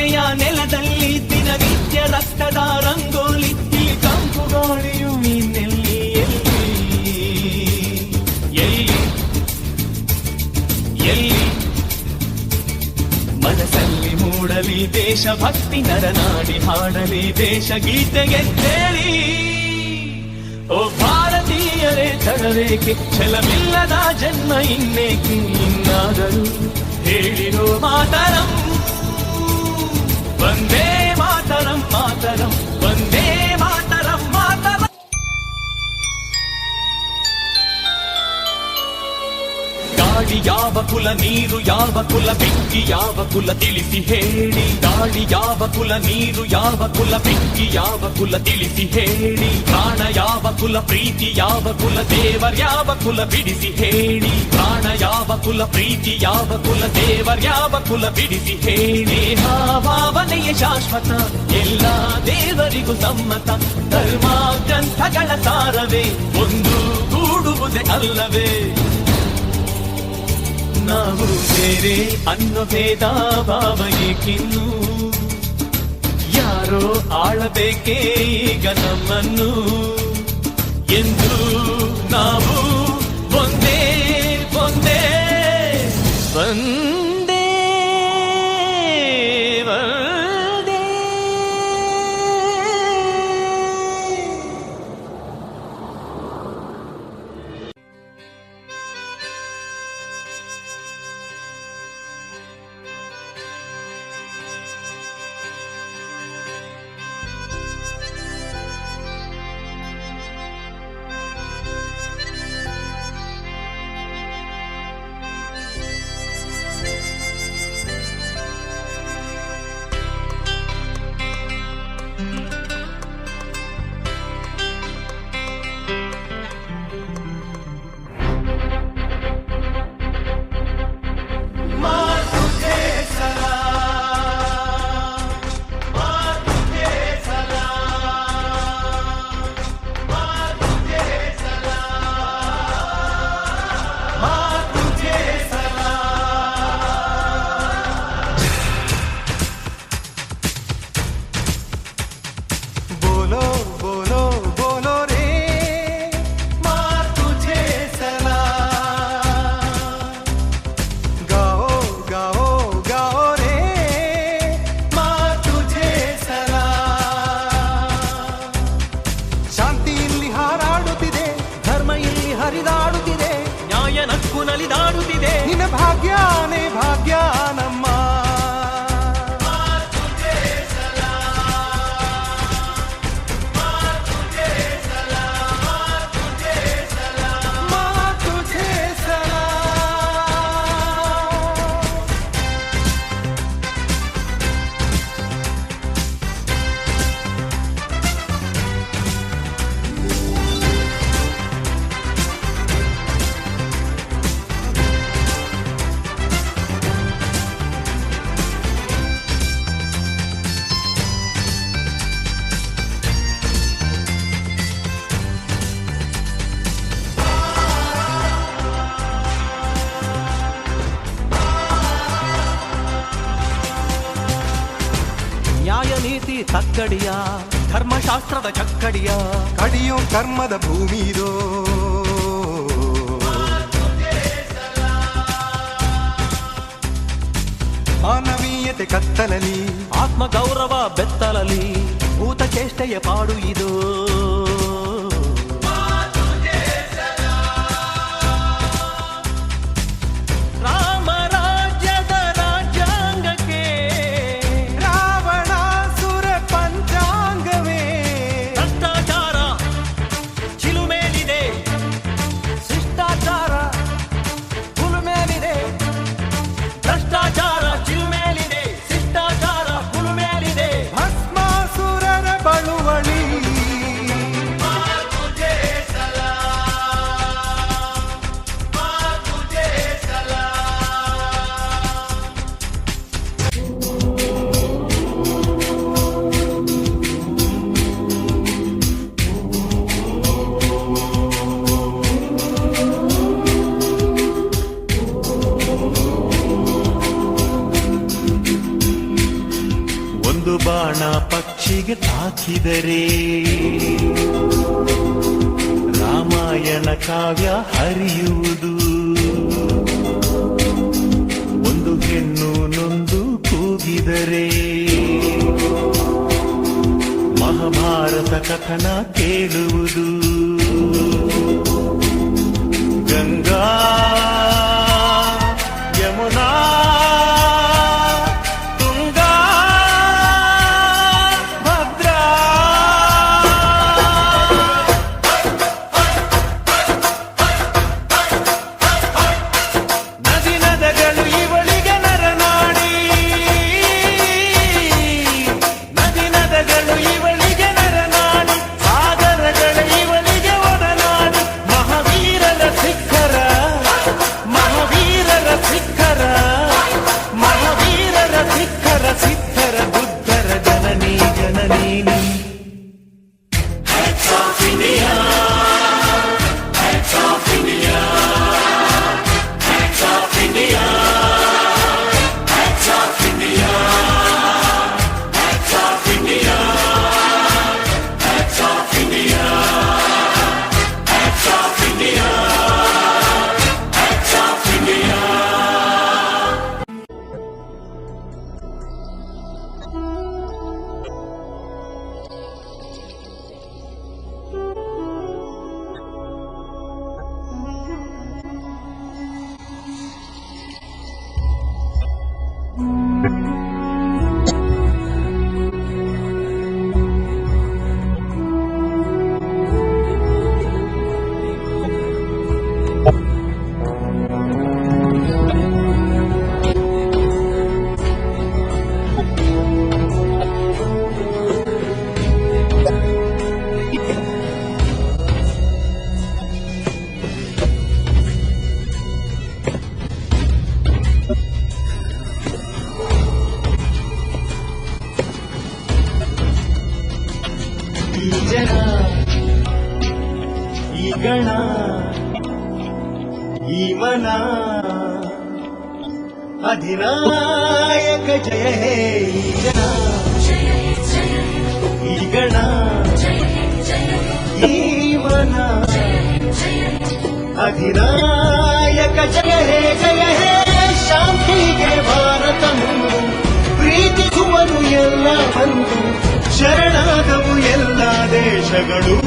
ಮನೆಯ ನೆಲದಲ್ಲಿ ದಿನನಿತ್ಯ ರಕ್ತದ ರಂಗೋಲಿ, ಈ ಕಂಪು ಗಾಳಿಯು ಇನ್ನೆಲ್ಲಿ ಎಲ್ಲಿ ಎಲ್ಲಿ ಮನಸ್ಸಲ್ಲಿ ಮೂಡಲಿ ದೇಶಭಕ್ತಿ, ನರನಾಡಿ ಹಾಡಲಿ ದೇಶ ಗೀತೆಗೆ ಹೇಳಿ. ಓ ಭಾರತೀಯರೇ ತಡವೇಕೆ, ಛಲವಿಲ್ಲದ ಜನ್ಮ ಇನ್ನೇಕೆ, ಇನ್ನಾದರೂ ಹೇಳಿರೋ ಮಾತರಂ ವಂದೇ ಮಾತರಂ, ಮಾತರಂ ವಂದೇ ಮಾತರಂ, ಮಾತರಂ. ಗಾಳಿ ಯಾವ ಕುಲ, ನೀರು ಯಾವ ಕುಲ, ಬೆಂಕಿ ಯಾವ ಕುಲ ತಿಳಿಸಿ ಹೇಳಿ. ಗಾಳಿ ಯಾವ ಕುಲ, ನೀರು ಯಾವ ಕುಲ, ಬೆಂಕಿ ಯಾವ ಕುಲ ತಿಳಿಸಿ ಹೇಳಿ. ಪ್ರಾಣ ಯಾವ ಕುಲ, ಪ್ರೀತಿ ಯಾವ ಕುಲ, ದೇವರ್ಯಾವ ಕುಲ ಬಿಡಿಸಿ ಹೇಳಿ. ಪ್ರಾಣ ಯಾವ ಕುಲ, ಪ್ರೀತಿ ಯಾವ ಕುಲ, ದೇವರ್ಯಾವ ಕುಲ ಬಿಡಿಸಿ ಹೇಳಿ. ಭಾವನೆಯ ಶಾಶ್ವತ, ಎಲ್ಲ ದೇವರಿಗೂ ಸಮ್ಮತ. ಧರ್ಮ ಗ್ರಂಥಗಳ ಸಾರವೇ ಒಂದು ಗೂಡುವುದೇ ಅಲ್ಲವೇ. ನಾವು ಬೇರೆ ಅನ್ನೋ ಭೇದ ಭಾವ ಏಕಿನ್ನು, ಯಾರೋ ಆಳಬೇಕೇ ಈಗ ನಮ್ಮನ್ನು ಎಂದು. ನಾವು ಒಂದೇ ಒಂದೇ ಒಂದೇ ಒಂದೇ. ಹರಿದಾಡುತ್ತಿದೆ, ನ್ಯಾಯ ನಕ್ಕು ನಲಿದಾಡುತ್ತಿದೆ. ನಿನ್ನ ಭಾಗ್ಯನೇ ಭಾಗ್ಯ ನಮ್ಮ. ನ್ಯಾಯ ನೀತಿ ತಕ್ಕಡಿಯ, ಧರ್ಮಶಾಸ್ತ್ರದ ಚಕ್ಕಡಿಯ, ಕಡಿಯೋ ಕರ್ಮದ ಭೂಮಿದೋ. ಮಾನವೀಯತೆ ಕತ್ತಲಲಿ, ಆತ್ಮಗೌರವ ಬೆತ್ತಲಲಿ, ಭೂತ ಚೇಷ್ಟೆಯ ಪಾಡು ಇದು. ಮನಸ್ಸಿಗೆ ತಾಕಿದರೆ ರಾಮಾಯಣ ಕಾವ್ಯ ಹರಿಯುವುದು. ಒಂದು ಹೆಣ್ಣು ನೊಂದು ಕೂಗಿದರೆ ಮಹಾಭಾರತ ಕಥನ ಕೇಳುವುದು. ಗಂಗಾ ಯಮುನಾ ತುಂಗಾ ಭದ್ರಾ ನದಿ ನದಗಳು ಇವಳಿಗೆ ನರನಾಡಿ, ನದಿ ನದಗಳು ಇವಳಿಗೆ ನರನಾಡಿ, ಸಾಗರಗಳ ಇವಳಿಗೆ ಒಡನಾಡಿ. ಮಹಾವೀರರ ಶಿಖರ, ಮಹಾವೀರರ ಶಿಖರ, ಮಹಾವೀರರ ಶಿಖರ, ಸಿದ್ಧರ ಬುದ್ಧರ ಜನನಿ ಜನನೀನಿ. ಈ ಜನ, ಈ ಗಣ, ಈ ಮನ, ಅಧಿನಾಯಕ ಜಯ ಹೇ. ಈ ಜನ, ಈ ಗಣ, ಈ ಮನ, ಅಧಿನಾಯಕ ಜಯ ಹೇ ಜಯ ಹೇ. ಶಾಂತಿಗೆ ಭಾರತ ಮುಂದು, ಪ್ರೀತಿಸುವರು ಎಲ್ಲ ಬಂದು, ಶರಣಾದವು ಎಲ್ಲ ದೇಶಗಳು.